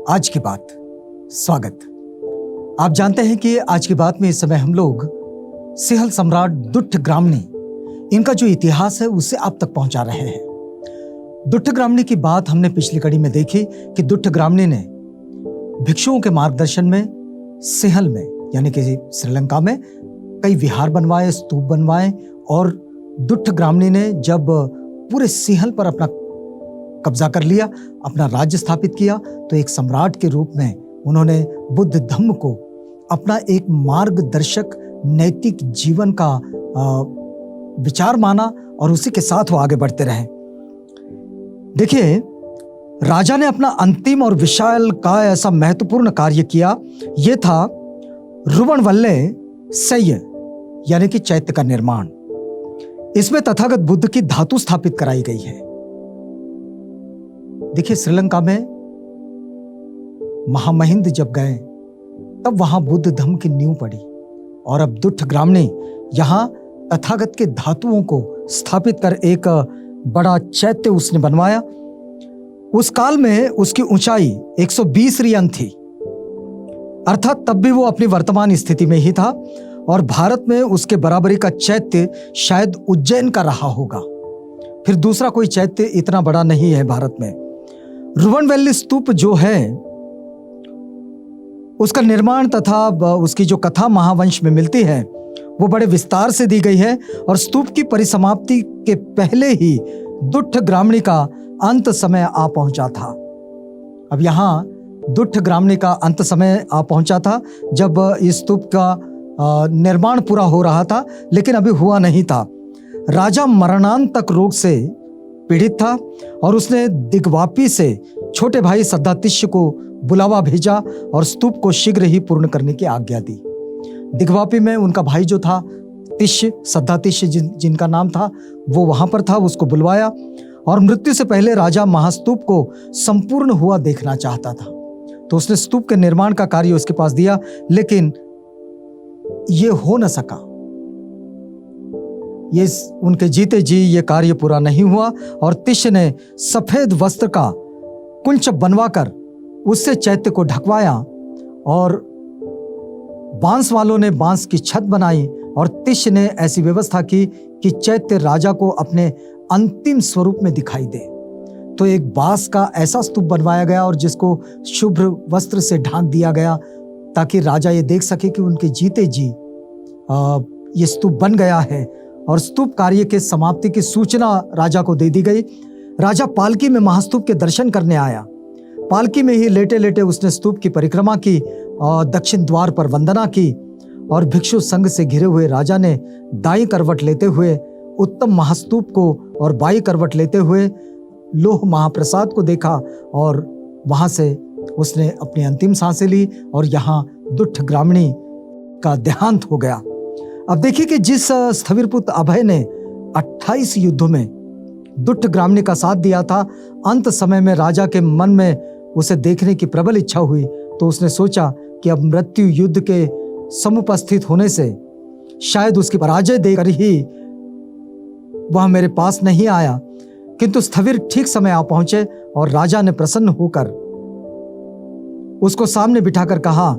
आज की बात। स्वागत। आप जानते हैं कि आज की बात में इस समय हम लोग सिंहल सम्राट दुष्ट ग्रामणी, इनका जो इतिहास है उसे आप तक पहुंचा रहे हैं। दुष्ट ग्रामणी की बात हमने पिछली कड़ी में देखी कि दुष्ट ग्रामणी ने भिक्षुओं के मार्गदर्शन में सिंहल में यानी कि श्रीलंका में कई विहार बनवाए, स्तूप बनवाए, और दुष्ट ग्रामणी ने जब पूरे सिंहल पर अपना कब्जा कर लिया, अपना राज्य स्थापित किया, तो एक सम्राट के रूप में उन्होंने बुद्ध धम्म को अपना एक मार्गदर्शक नैतिक जीवन का विचार माना और उसी के साथ वो आगे बढ़ते रहे। देखिए, राजा ने अपना अंतिम और विशाल का ऐसा महत्वपूर्ण कार्य किया। यह था रुवणवल्ले सैय यानी कि चैत्य का निर्माण। इसमें तथागत बुद्ध की धातु स्थापित कराई गई है। देखिए, श्रीलंका में महामहिंद जब गए तब वहां बुद्ध धम्म की नींव पड़ी, और अब दुष्ट ग्रामणी यहां तथागत के धातुओं को स्थापित कर एक बड़ा चैत्य उसने बनवाया। उस काल में उसकी ऊंचाई 120 रियान थी, अर्थात तब भी वो अपनी वर्तमान स्थिति में ही था, और भारत में उसके बराबरी का चैत्य शायद उज्जैन का रहा होगा। फिर दूसरा कोई चैत्य इतना बड़ा नहीं है भारत में। रुवणवैली स्तूप जो है उसका निर्माण तथा उसकी जो कथा महावंश में मिलती है वो बड़े विस्तार से दी गई है, और स्तूप की परिसमाप्ति के पहले ही दुष्ट ग्रामणी का अंत समय आ पहुंचा था। अब यहाँ दुष्ट ग्रामणी का अंत समय आ पहुंचा था जब इस स्तूप का निर्माण पूरा हो रहा था, लेकिन अभी हुआ नहीं था। राजा मरणांतक रोग से पीड़ित था और उसने दिग्वापी से छोटे भाई सद्दातिष्य को बुलावा भेजा और स्तूप को शीघ्र ही पूर्ण करने की आज्ञा दी। दिग्वापी में उनका भाई जो था तिष्य, सद्दातिष्य जिनका नाम था, वो वहां पर था। उसको बुलवाया और मृत्यु से पहले राजा महास्तूप को संपूर्ण हुआ देखना चाहता था, तो उसने स्तूप के निर्माण का कार्य उसके पास दिया, लेकिन ये हो न सका। ये उनके जीते जी ये कार्य पूरा नहीं हुआ, और तिष्य ने सफेद वस्त्र का कुंच बनवाकर उससे चैत्य को ढकवाया, और बांस वालों ने बांस की छत बनाई, और तिष्य ने ऐसी व्यवस्था की कि चैत्य राजा को अपने अंतिम स्वरूप में दिखाई दे। तो एक बांस का ऐसा स्तूप बनवाया गया और जिसको शुभ्र वस्त्र से ढांक दिया गया, ताकि राजा ये देख सके कि उनके जीते जी ये स्तूप बन गया है। और स्तूप कार्य के समाप्ति की सूचना राजा को दे दी गई। राजा पालकी में महास्तूप के दर्शन करने आया। पालकी में ही लेटे लेटे उसने स्तूप की परिक्रमा की और दक्षिण द्वार पर वंदना की, और भिक्षु संघ से घिरे हुए राजा ने दाई करवट लेते हुए उत्तम महास्तूप को और बाई करवट लेते हुए लोह महाप्रसाद को देखा, और वहां से उसने अपनी अंतिम सांसें ली, और यहाँ दुष्ट ग्रामणी का देहांत हो गया। अब देखिए कि जिस स्थविरपुत्र अभय ने 28 युद्धों में दुष्ट ग्रामणी का साथ दिया था, अंत समय में राजा के मन में उसे देखने की प्रबल इच्छा हुई, तो उसने सोचा कि अब मृत्यु युद्ध के समुपस्थित होने से शायद उसकी पराजय देकर ही वह मेरे पास नहीं आया। किंतु स्थविर ठीक समय आ पहुंचे, और राजा ने प्रसन्न होकर उसको सामने बिठाकर कहा,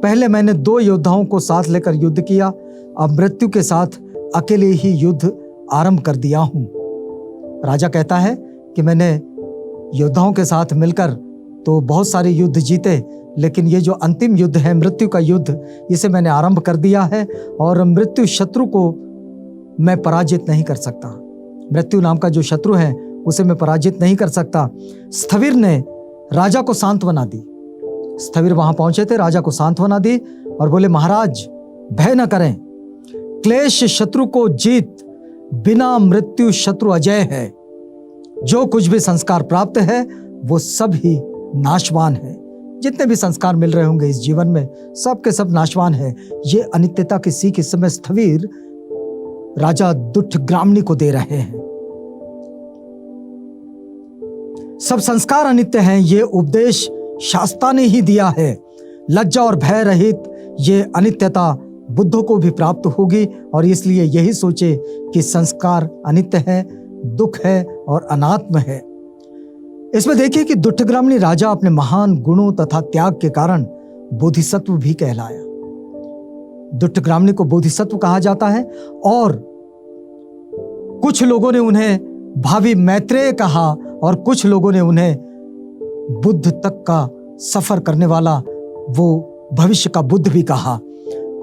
पहले मैंने 2 योद्धाओं को साथ लेकर युद्ध किया, अब मृत्यु के साथ अकेले ही युद्ध आरंभ कर दिया हूं। राजा कहता है कि मैंने योद्धाओं के साथ मिलकर तो बहुत सारे युद्ध जीते, लेकिन ये जो अंतिम युद्ध है, मृत्यु का युद्ध, इसे मैंने आरंभ कर दिया है, और मृत्यु शत्रु को मैं पराजित नहीं कर सकता। मृत्यु नाम का जो शत्रु है उसे मैं पराजित नहीं कर सकता। स्थविर ने राजा को सांत्वना दी। स्थविर वहां पहुंचे थे, राजा को सांत्वना दी और बोले, महाराज भय न करें, क्लेश शत्रु को जीत, बिना मृत्यु शत्रु अजय है। जो कुछ भी संस्कार प्राप्त है वो सब ही नाशवान है। जितने भी संस्कार मिल रहे होंगे इस जीवन में, सब के सब नाशवान है। ये अनित्यता की सीख इस समय स्थविर राजा दुष्ट ग्रामणी को दे रहे हैं। सब संस्कार अनित्य हैं, ये उपदेश शास्त्रा ने ही दिया है। लज्जा और भय रहित ये अनित्यता बुद्धों को भी प्राप्त होगी, और इसलिए यही सोचे कि संस्कार अनित्य है, दुख है और अनात्म है। इसमें देखिए कि दुष्टग्रामणी राजा अपने महान गुणों तथा त्याग के कारण बोधिसत्व भी कहलाया। दुष्टग्रामणी को बोधिसत्व कहा जाता है और कुछ लोगों ने उन्हें भावी मैत्रेय कहा और कुछ लोगों ने उन्हें बुद्ध तक का सफर करने वाला वो भविष्य का बुद्ध भी कहा।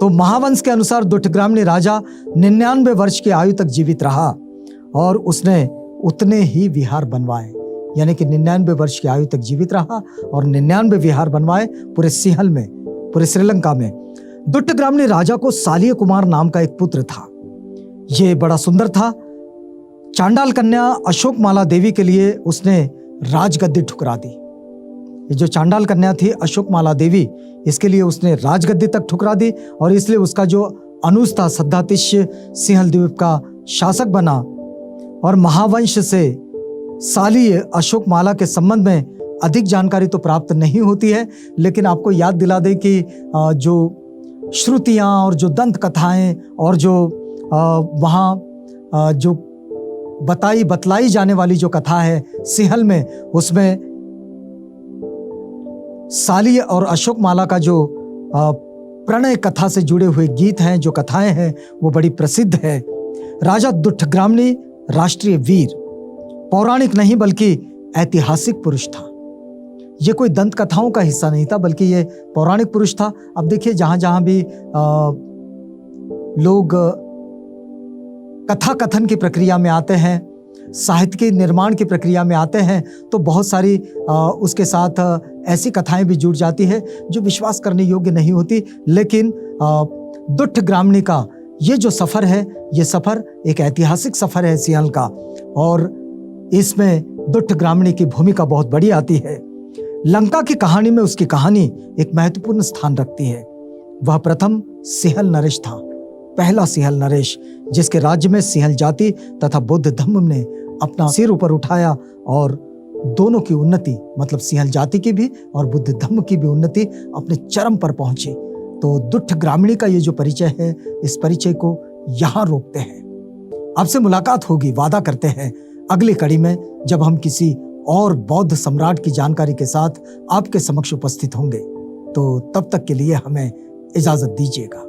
तो महावंश के अनुसार दुष्टग्रामणी राजा 99 वर्ष की आयु तक जीवित रहा और उसने उतने ही विहार बनवाए, यानी कि 99 वर्ष की आयु तक जीवित रहा और 99 विहार बनवाए पूरे सिंहल में, पूरे श्रीलंका में। दुष्टग्रामणी राजा को सालिय कुमार नाम का एक पुत्र था। ये बड़ा सुंदर था। चांडाल कन्या अशोक माला देवी के लिए उसने राजगद्दी ठुकरा दी। ये जो चांडाल कन्या थी अशोक माला देवी, इसके लिए उसने राजगद्दी तक ठुकरा दी और इसलिए उसका जो अनुज था सद्दातिष्य सिंहल द्वीप का शासक बना। और महावंश से सालिय अशोक माला के संबंध में अधिक जानकारी तो प्राप्त नहीं होती है, लेकिन आपको याद दिला दें कि जो श्रुतियाँ और जो दंत कथाएं और जो वहाँ जो बतलाई जाने वाली जो कथा है सिंहल में, उसमें सालिय और अशोक माला का जो प्रणय कथा से जुड़े हुए गीत हैं, जो कथाएं हैं, वो बड़ी प्रसिद्ध है। राजा दुष्टग्रामणी राष्ट्रीय वीर, पौराणिक नहीं बल्कि ऐतिहासिक पुरुष था। ये कोई दंत कथाओं का हिस्सा नहीं था, बल्कि ये पौराणिक पुरुष था। अब देखिए जहां जहां भी लोग कथा कथन की प्रक्रिया में आते हैं, साहित्य के निर्माण की प्रक्रिया में आते हैं, तो बहुत सारी उसके साथ ऐसी कथाएं भी जुड़ जाती है जो विश्वास करने योग्य नहीं होती। लेकिन दुष्टग्रामणी का ये जो सफर है, ये सफर एक ऐतिहासिक सफर है सिंहल का, और इसमें दुष्टग्रामणी की भूमिका बहुत बड़ी आती है। लंका की कहानी में उसकी कहानी एक महत्वपूर्ण स्थान रखती है। वह प्रथम सिंहल नरेश था, पहला सिंहल नरेश, जिसके राज्य में सिंहल जाति तथा बौद्ध धर्म ने अपना सिर ऊपर उठाया और दोनों की उन्नति, मतलब सिंहल जाति की भी और बुद्ध धर्म की भी उन्नति अपने चरम पर पहुंची। तो दुष्टग्रामणी का ये जो परिचय है, इस परिचय को यहाँ रोकते हैं। आपसे मुलाकात होगी, वादा करते हैं, अगली कड़ी में, जब हम किसी और बौद्ध सम्राट की जानकारी के साथ आपके समक्ष उपस्थित होंगे। तो तब तक के लिए हमें इजाजत दीजिएगा।